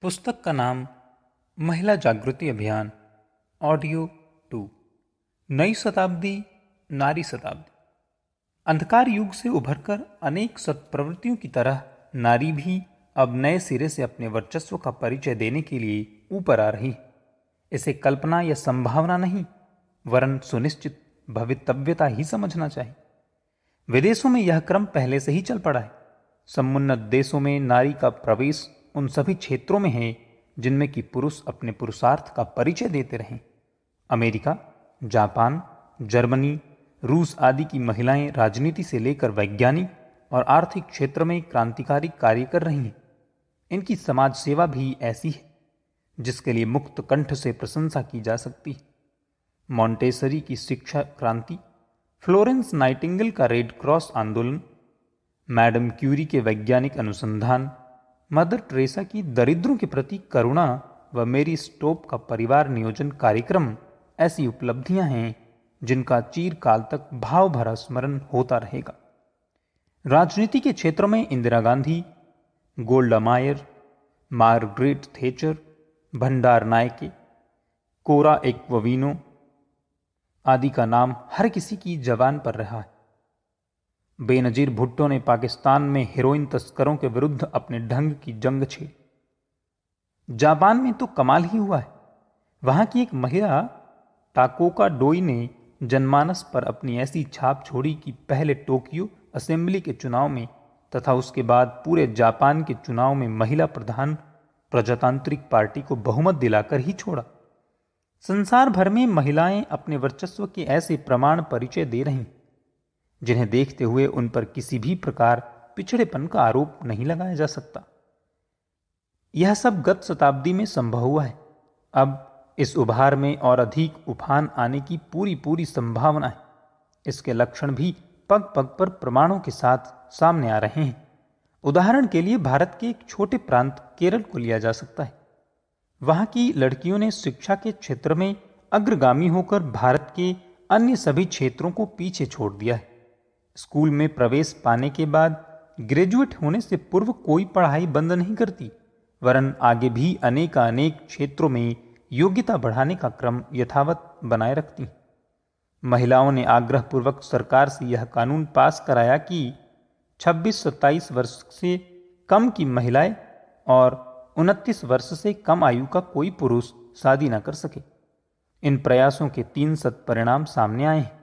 पुस्तक का नाम महिला जागृति अभियान ऑडियो 2। नई शताब्दी, नारी शताब्दी। अंधकार युग से उभरकर अनेक सत्प्रवृत्तियों की तरह नारी भी अब नए सिरे से अपने वर्चस्व का परिचय देने के लिए ऊपर आ रही है। इसे कल्पना या संभावना नहीं, वरन सुनिश्चित भवितव्यता ही समझना चाहिए। विदेशों में यह क्रम पहले से ही चल पड़ा है। समुन्नत देशों में नारी का प्रवेश उन सभी क्षेत्रों में है जिनमें कि पुरुष अपने पुरुषार्थ का परिचय देते रहे। अमेरिका, जापान, जर्मनी, रूस आदि की महिलाएं राजनीति से लेकर वैज्ञानिक और आर्थिक क्षेत्र में क्रांतिकारी कार्य कर रही हैं। इनकी समाज सेवा भी ऐसी है जिसके लिए मुक्त कंठ से प्रशंसा की जा सकती है। मॉन्टेसरी की शिक्षा क्रांति, फ्लोरेंस नाइटिंगेल का रेड क्रॉस आंदोलन, मैडम क्यूरी के वैज्ञानिक अनुसंधान, मदर टेरेसा की दरिद्रों के प्रति करुणा व मेरी स्टोप का परिवार नियोजन कार्यक्रम ऐसी उपलब्धियां हैं जिनका चीरकाल तक भाव भरा स्मरण होता रहेगा। राजनीति के क्षेत्र में इंदिरा गांधी, गोल्डा मायर, मार्गरेट थेचर, भंडार नायके, कोरा एक्विनो आदि का नाम हर किसी की जबान पर रहा है। बेनजीर भुट्टो ने पाकिस्तान में हेरोइन तस्करों के विरुद्ध अपने ढंग की जंग छेड़ी। जापान में तो कमाल ही हुआ है। वहां की एक महिला टाकोका डोई ने जनमानस पर अपनी ऐसी छाप छोड़ी कि पहले टोक्यो असेंबली के चुनाव में तथा उसके बाद पूरे जापान के चुनाव में महिला प्रधान प्रजातांत्रिक पार्टी को बहुमत दिलाकर ही छोड़ा। संसार भर में महिलाएं अपने वर्चस्व के ऐसे प्रमाण परिचय दे रही जिन्हें देखते हुए उन पर किसी भी प्रकार पिछड़ेपन का आरोप नहीं लगाया जा सकता। यह सब गत शताब्दी में संभव हुआ है। अब इस उभार में और अधिक उफान आने की पूरी संभावना है। इसके लक्षण भी पग पग पर प्रमाणों के साथ सामने आ रहे हैं। उदाहरण के लिए भारत के एक छोटे प्रांत केरल को लिया जा सकता है। वहां की लड़कियों ने शिक्षा के क्षेत्र में अग्रगामी होकर भारत के अन्य सभी क्षेत्रों को पीछे छोड़ दिया है। स्कूल में प्रवेश पाने के बाद ग्रेजुएट होने से पूर्व कोई पढ़ाई बंद नहीं करती, वरन आगे भी अनेक क्षेत्रों में योग्यता बढ़ाने का क्रम यथावत बनाए रखती। महिलाओं ने आग्रहपूर्वक सरकार से यह कानून पास कराया कि 26-27 वर्ष से कम की महिलाएं और 29 वर्ष से कम आयु का कोई पुरुष शादी न कर सके। इन प्रयासों के 3 सत्परिणाम सामने आए हैं।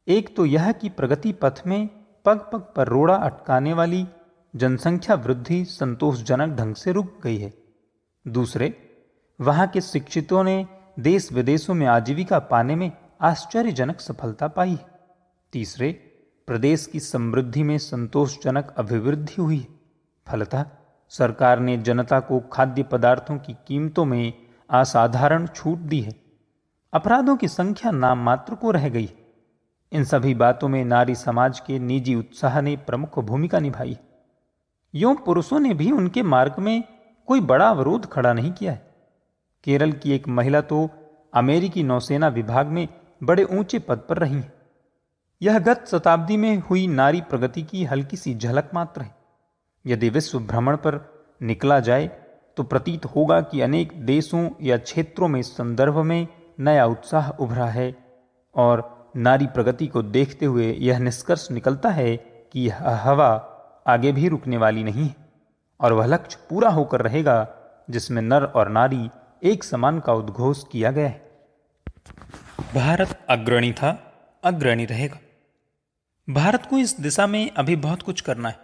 एक तो यह कि प्रगति पथ में पग पग पर रोड़ा अटकाने वाली जनसंख्या वृद्धि संतोषजनक ढंग से रुक गई है। दूसरे, वहां के शिक्षितों ने देश विदेशों में आजीविका पाने में आश्चर्यजनक सफलता पाई है। तीसरे, प्रदेश की समृद्धि में संतोषजनक अभिवृद्धि हुई है। फलतः सरकार ने जनता को खाद्य पदार्थों की कीमतों में असाधारण छूट दी है। अपराधों की संख्या नाम मात्र को रह गई है। इन सभी बातों में नारी समाज के निजी उत्साह ने प्रमुख भूमिका निभाई। यूं पुरुषों ने भी उनके मार्ग में कोई बड़ा अवरोध खड़ा नहीं किया है। केरल की एक महिला तो अमेरिकी नौसेना विभाग में बड़े ऊंचे पद पर रही है। यह गत शताब्दी में हुई नारी प्रगति की हल्की सी झलक मात्र है। यदि विश्व भ्रमण पर निकला जाए तो प्रतीत होगा कि अनेक देशों या क्षेत्रों में इस संदर्भ में नया उत्साह उभरा है और नारी प्रगति को देखते हुए यह निष्कर्ष निकलता है कि यह हवा आगे भी रुकने वाली नहीं है और वह लक्ष्य पूरा होकर रहेगा जिसमें नर और नारी एक समान का उद्घोष किया गया है। भारत अग्रणी था, अग्रणी रहेगा। भारत को इस दिशा में अभी बहुत कुछ करना है।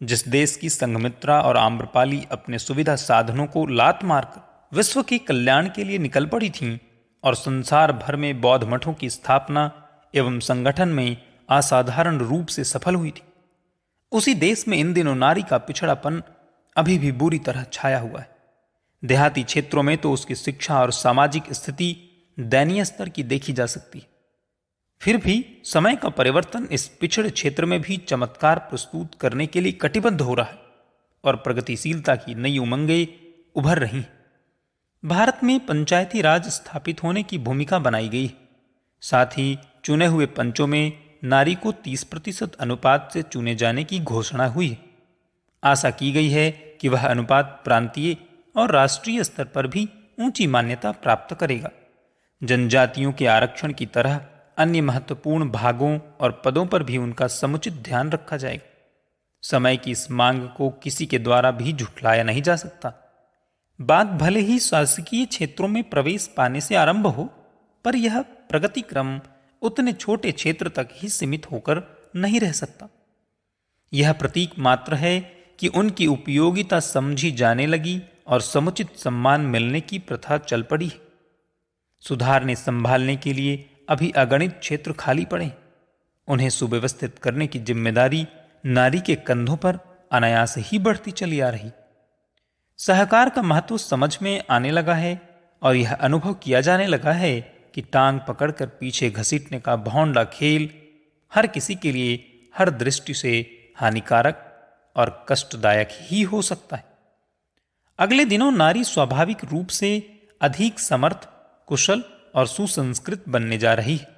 जिस देश की संघमित्रा और आम्रपाली अपने सुविधा साधनों को लात मारकर विश्व के कल्याण के लिए निकल पड़ी थीं और संसार भर में बौद्ध मठों की स्थापना एवं संगठन में असाधारण रूप से सफल हुई थी, उसी देश में इन दिनों नारी का पिछड़ापन अभी भी बुरी तरह छाया हुआ है। देहाती क्षेत्रों में तो उसकी शिक्षा और सामाजिक स्थिति दयनीय स्तर की देखी जा सकती है। फिर भी समय का परिवर्तन इस पिछड़े क्षेत्र में भी चमत्कार प्रस्तुत करने के लिए कटिबद्ध हो रहा है और प्रगतिशीलता की नई उमंगें उभर रही हैं। भारत में पंचायती राज स्थापित होने की भूमिका बनाई गई है। साथ ही चुने हुए पंचों में नारी को 30% अनुपात से चुने जाने की घोषणा हुई है। आशा की गई है कि वह अनुपात प्रांतीय और राष्ट्रीय स्तर पर भी ऊंची मान्यता प्राप्त करेगा। जनजातियों के आरक्षण की तरह अन्य महत्वपूर्ण भागों और पदों पर भी उनका समुचित ध्यान रखा जाएगा। समय की इस मांग को किसी के द्वारा भी झुठलाया नहीं जा सकता। बात भले ही शासकीय क्षेत्रों में प्रवेश पाने से आरंभ हो, पर यह प्रगति क्रम उतने छोटे क्षेत्र तक ही सीमित होकर नहीं रह सकता। यह प्रतीक मात्र है कि उनकी उपयोगिता समझी जाने लगी और समुचित सम्मान मिलने की प्रथा चल पड़ी है। सुधारने संभालने के लिए अभी अगणित क्षेत्र खाली पड़े। उन्हें सुव्यवस्थित करने की जिम्मेदारी नारी के कंधों पर अनायास ही बढ़ती चली आ रही। सहकार का महत्व समझ में आने लगा है और यह अनुभव किया जाने लगा है कि टांग पकड़कर पीछे घसीटने का भौंडा खेल हर किसी के लिए हर दृष्टि से हानिकारक और कष्टदायक ही हो सकता है। अगले दिनों नारी स्वाभाविक रूप से अधिक समर्थ, कुशल और सुसंस्कृत बनने जा रही है।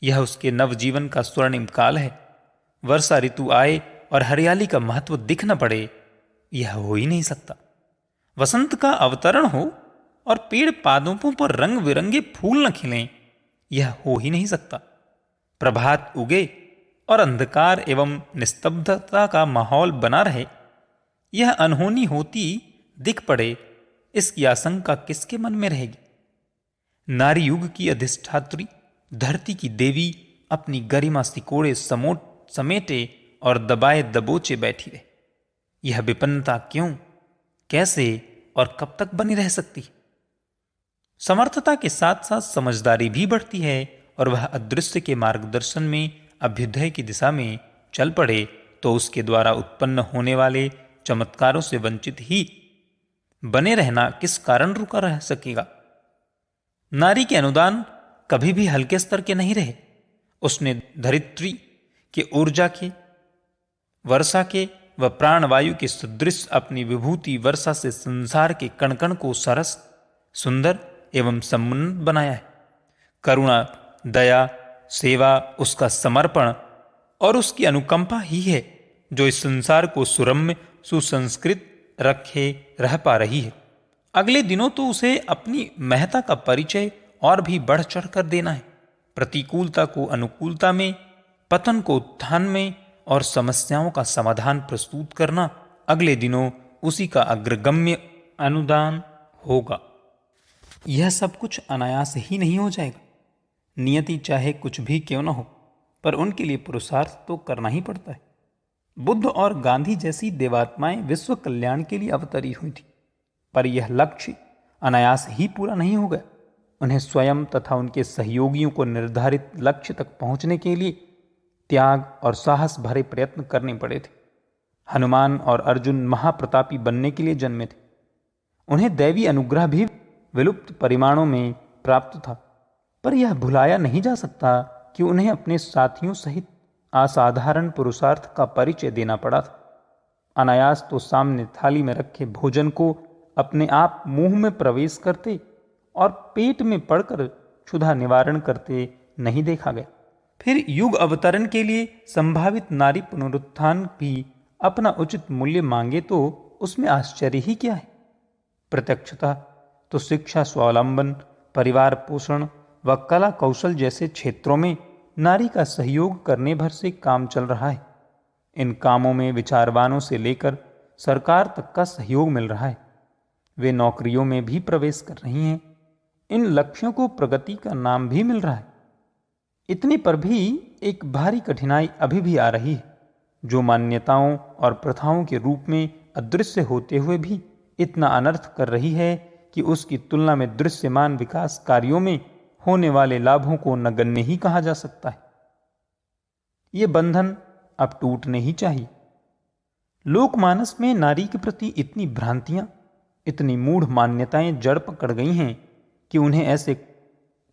यह उसके नवजीवन का स्वर्णिम काल है। वर्षा ऋतु आए और हरियाली का महत्व दिख न पड़े, यह हो ही नहीं सकता। वसंत का अवतरण हो और पेड़ पादपों पर रंग बिरंगे फूल न खिलें, यह हो ही नहीं सकता। प्रभात उगे और अंधकार एवं निस्तब्धता का माहौल बना रहे, यह अनहोनी होती दिख पड़े, इसकी आशंका किसके मन में रहेगी। नारी युग की अधिष्ठात्री धरती की देवी अपनी गरिमा सिकोड़े समेटे और दबाए दबोचे बैठी रहे। यह विपन्नता क्यों, कैसे और कब तक बनी रह सकती? समर्थता के साथ साथ समझदारी भी बढ़ती है और वह अदृश्य के मार्गदर्शन में अभ्युदय की दिशा में चल पड़े तो उसके द्वारा उत्पन्न होने वाले चमत्कारों से वंचित ही बने रहना किस कारण रुका रह सकेगा। नारी के अनुदान कभी भी हल्के स्तर के नहीं रहे। उसने धरित्री के ऊर्जा के, वर्षा के व प्राणवायु के सदृश अपनी विभूति वर्षा से संसार के कण कण को सरस, सुंदर एवं समुन्नत बनाया है। करुणा, दया, सेवा, उसका समर्पण और उसकी अनुकंपा ही है जो इस संसार को सुरम्य, सुसंस्कृत रखे रह पा रही है। अगले दिनों तो उसे अपनी महत्ता का परिचय और भी बढ़ चढ़ कर देना है। प्रतिकूलता को अनुकूलता में, पतन को उत्थान में और समस्याओं का समाधान प्रस्तुत करना अगले दिनों उसी का अग्रगम्य अनुदान होगा। यह सब कुछ अनायास ही नहीं हो जाएगा। नियति चाहे कुछ भी क्यों न हो, पर उनके लिए पुरुषार्थ तो करना ही पड़ता है। बुद्ध और गांधी जैसी देवात्माएं विश्व कल्याण के लिए अवतरी हुई थी, पर यह लक्ष्य अनायास ही पूरा नहीं हो गया। उन्हें स्वयं तथा उनके सहयोगियों को निर्धारित लक्ष्य तक पहुंचने के लिए त्याग और साहस भरे प्रयत्न करने पड़े थे। हनुमान और अर्जुन महाप्रतापी बनने के लिए जन्मे थे। उन्हें दैवी अनुग्रह भी विलुप्त परिमाणों में प्राप्त था, पर यह भुलाया नहीं जा सकता कि उन्हें अपने साथियों सहित असाधारण पुरुषार्थ का परिचय देना पड़ा था। अनायास तो सामने थाली में रखे भोजन को अपने आप मुंह में प्रवेश करते और पेट में पड़कर क्षुधा निवारण करते नहीं देखा गया। फिर युग अवतरण के लिए संभावित नारी पुनरुत्थान भी अपना उचित मूल्य मांगे तो उसमें आश्चर्य ही क्या है। प्रत्यक्षतः तो शिक्षा, स्वावलंबन, परिवार पोषण व कला कौशल जैसे क्षेत्रों में नारी का सहयोग करने भर से काम चल रहा है। इन कामों में विचारवानों से लेकर सरकार तक का सहयोग मिल रहा है। वे नौकरियों में भी प्रवेश कर रही हैं। इन लक्ष्यों को प्रगति का नाम भी मिल रहा है। इतने पर भी एक भारी कठिनाई अभी भी आ रही है, जो मान्यताओं और प्रथाओं के रूप में अदृश्य होते हुए भी इतना अनर्थ कर रही है कि उसकी तुलना में दृश्यमान विकास कार्यों में होने वाले लाभों को नगण्य ही कहा जा सकता है। ये बंधन अब टूटने ही चाहिए। लोकमानस में नारी के प्रति इतनी भ्रांतियां, इतनी मूढ़ मान्यताएं जड़ पकड़ गई हैं कि उन्हें ऐसे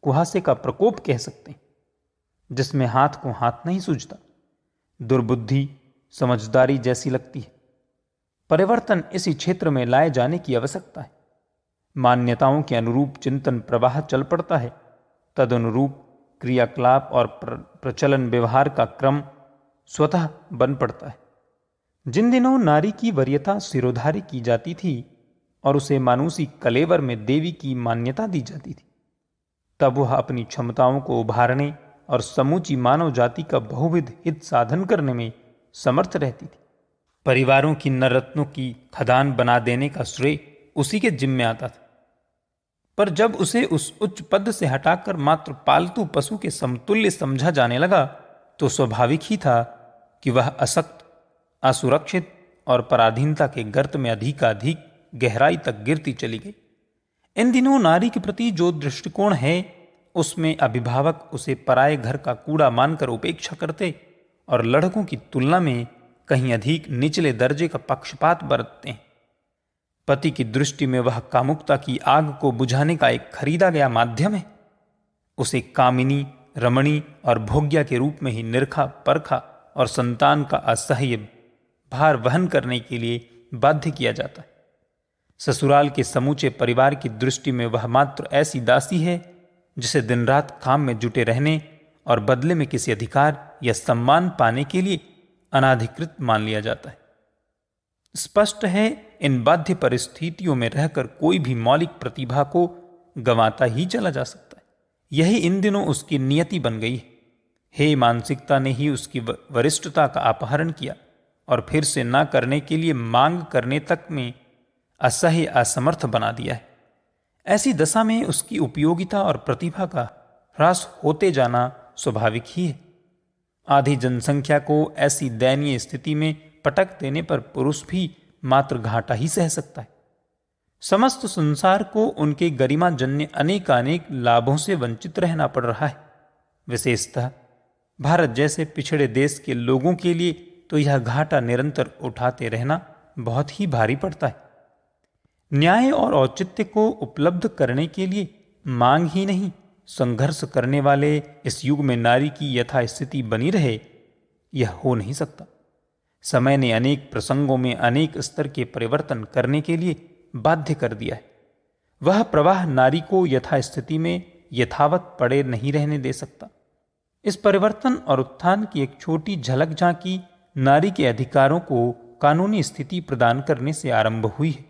कुहासे का प्रकोप कह सकते हैं जिसमें हाथ को हाथ नहीं सूझता। दुर्बुद्धि, समझदारी जैसी लगती है। परिवर्तन इसी क्षेत्र में लाए जाने की आवश्यकता है। मान्यताओं के अनुरूप चिंतन प्रवाह चल पड़ता है, तदनुरूप क्रियाकलाप और प्रचलन व्यवहार का क्रम स्वतः बन पड़ता है। जिन दिनों नारी की वरीयता सिरोधार्य की जाती थी और उसे मानुषी कलेवर में देवी की मान्यता दी जाती थी, तब वह अपनी क्षमताओं को उभारने और समूची मानव जाति का बहुविध हित साधन करने में समर्थ रहती थी। परिवारों की नररत्नों की खदान बना देने का श्रेय उसी के जिम्मे आता था, पर जब उसे उस उच्च पद से हटाकर मात्र पालतू पशु के समतुल्य समझा जाने लगा तो स्वाभाविक ही था कि वह असक्त, असुरक्षित और पराधीनता के गर्त में अधिकाधिक गहराई तक गिरती चली गई। इन दिनों नारी के प्रति जो दृष्टिकोण है उसमें अभिभावक उसे पराये घर का कूड़ा मानकर उपेक्षा करते और लड़कों की तुलना में कहीं अधिक निचले दर्जे का पक्षपात बरतते हैं। पति की दृष्टि में वह कामुकता की आग को बुझाने का एक खरीदा गया माध्यम है। उसे कामिनी, रमणी और भोग्या के रूप में ही निरखा, परखा और संतान का असह्य भार वहन करने के लिए बाध्य किया जाता है। ससुराल के समूचे परिवार की दृष्टि में वह मात्र ऐसी दासी है जिसे दिन रात काम में जुटे रहने और बदले में किसी अधिकार या सम्मान पाने के लिए अनाधिकृत मान लिया जाता है। स्पष्ट है, इन बाध्य परिस्थितियों में रहकर कोई भी मौलिक प्रतिभा को गंवाता ही चला जा सकता है। यही इन दिनों उसकी नियति बन गई है। हे मानसिकता ने ही उसकी वरिष्ठता का अपहरण किया और फिर से ना करने के लिए मांग करने तक में असह्य असमर्थ बना दिया है। ऐसी दशा में उसकी उपयोगिता और प्रतिभा का ह्रास होते जाना स्वाभाविक ही है। आधी जनसंख्या को ऐसी दयनीय स्थिति में पटक देने पर पुरुष भी मात्र घाटा ही सह सकता है। समस्त संसार को उनके गरिमाजन्य अनेकानेक लाभों से वंचित रहना पड़ रहा है। विशेषतः भारत जैसे पिछड़े देश के लोगों के लिए तो यह घाटा निरंतर उठाते रहना बहुत ही भारी पड़ता है। न्याय और औचित्य को उपलब्ध करने के लिए मांग ही नहीं, संघर्ष करने वाले इस युग में नारी की यथास्थिति बनी रहे, यह हो नहीं सकता। समय ने अनेक प्रसंगों में अनेक स्तर के परिवर्तन करने के लिए बाध्य कर दिया है। वह प्रवाह नारी को यथास्थिति में यथावत पड़े नहीं रहने दे सकता। इस परिवर्तन और उत्थान की एक छोटी झलक झांकी नारी के अधिकारों को कानूनी स्थिति प्रदान करने से आरंभ हुई है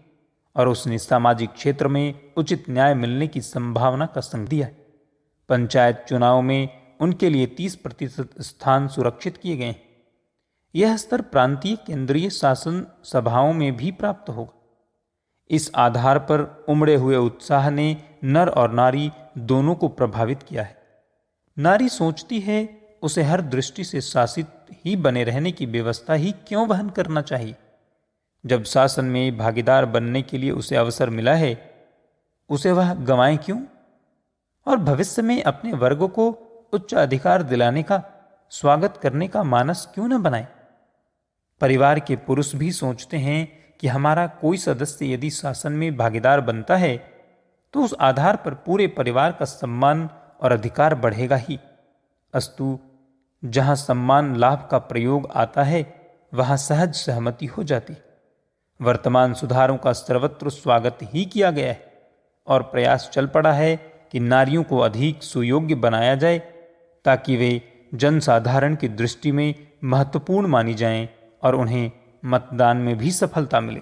और उसने सामाजिक क्षेत्र में उचित न्याय मिलने की संभावना का संग दिया है। पंचायत चुनाव में उनके लिए 30% स्थान सुरक्षित किए गए हैं। यह स्तर प्रांतीय केंद्रीय शासन सभाओं में भी प्राप्त होगा। इस आधार पर उमड़े हुए उत्साह ने नर और नारी दोनों को प्रभावित किया है। नारी सोचती है उसे हर दृष्टि से शासित ही बने रहने की व्यवस्था ही क्यों वहन करना चाहिए। जब शासन में भागीदार बनने के लिए उसे अवसर मिला है, उसे वह गंवाए क्यों? और भविष्य में अपने वर्ग को उच्च अधिकार दिलाने का, स्वागत करने का मानस क्यों न बनाए? परिवार के पुरुष भी सोचते हैं कि हमारा कोई सदस्य यदि शासन में भागीदार बनता है तो उस आधार पर पूरे परिवार का सम्मान और अधिकार बढ़ेगा ही। अस्तु, जहां सम्मान लाभ का प्रयोग आता है वहां सहज सहमति हो जाती। वर्तमान सुधारों का सर्वत्र स्वागत ही किया गया है और प्रयास चल पड़ा है कि नारियों को अधिक सुयोग्य बनाया जाए ताकि वे जनसाधारण की दृष्टि में महत्वपूर्ण मानी जाएं और उन्हें मतदान में भी सफलता मिले।